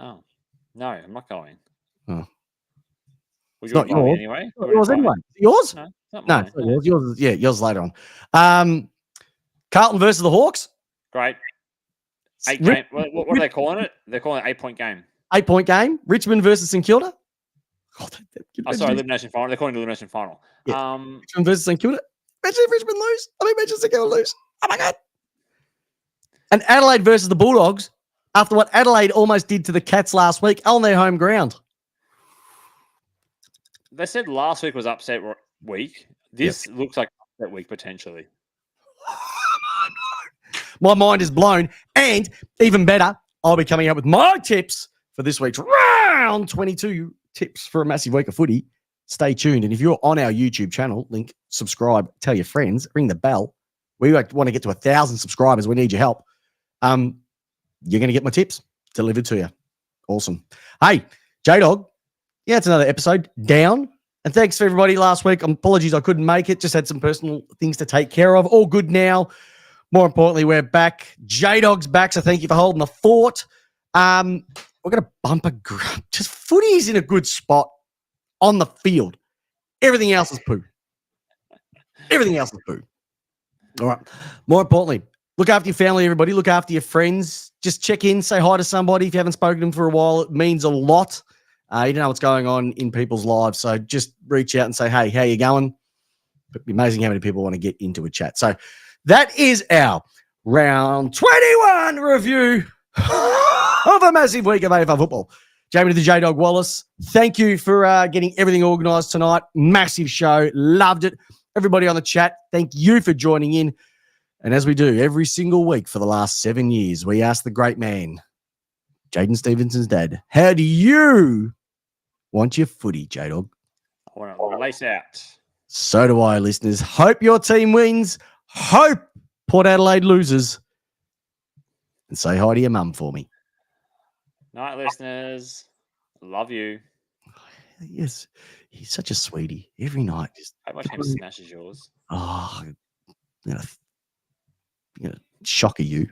Oh, no, I'm not going. Oh. Well, It's not invite me yours. anyway. It's not You yours wanna invite anyway. me? Yours? No, it's not No, mine. it's not No. yours. Yours, yeah, yours later on. Carlton versus the Hawks. Great. Eight Rich- game. What are they calling it? They're calling it 8-point game. 8-point game. Richmond versus St Kilda. Oh, Oh, sorry, elimination final. They're calling it elimination final. Yeah. Richmond versus St Kilda. Imagine if Richmond lose. Imagine St Kilda lose. Oh my god. And Adelaide versus the Bulldogs. After what Adelaide almost did to the Cats last week on their home ground. They said last week was upset week. This looks like upset week potentially. My mind is blown. And even better, I'll be coming up with my tips for this week's round 22 tips for a massive week of footy. Stay tuned. And if you're on our YouTube channel, link, subscribe, tell your friends, ring the bell. We want to get to 1,000 subscribers. We need your help. You're going to get my tips delivered to you. Awesome. Hey, Jdog. Yeah, it's another episode down. And thanks for everybody last week. Apologies I couldn't make it. Just had some personal things to take care of. All good now. More importantly, we're back. Jdog's back, so thank you for holding the fort. We're going to bump just footy's in a good spot on the field. Everything else is poo. Everything else is poo. All right. More importantly, look after your family, everybody. Look after your friends. Just check in, say hi to somebody. If you haven't spoken to them for a while, it means a lot. You don't know what's going on in people's lives. So just reach out and say, hey, how you going? It'd be amazing how many people want to get into a chat. So that is our round 21 review of a massive week of AFL football. Jamie to the Jdog Wallace, thank you for getting everything organised tonight. Massive show. Loved it. Everybody on the chat, thank you for joining in. And as we do every single week for the last 7 years, we ask the great man, Jaden Stevenson's dad, how do you want your footy, Jdog? I want to lace out. So do I, listeners. Hope your team wins. Hope Port Adelaide loses. And say hi to your mum for me. Night, listeners. Love you. Yes, he's such a sweetie. Every night, just How much him smashes yours? oh, I'm gonna shock you.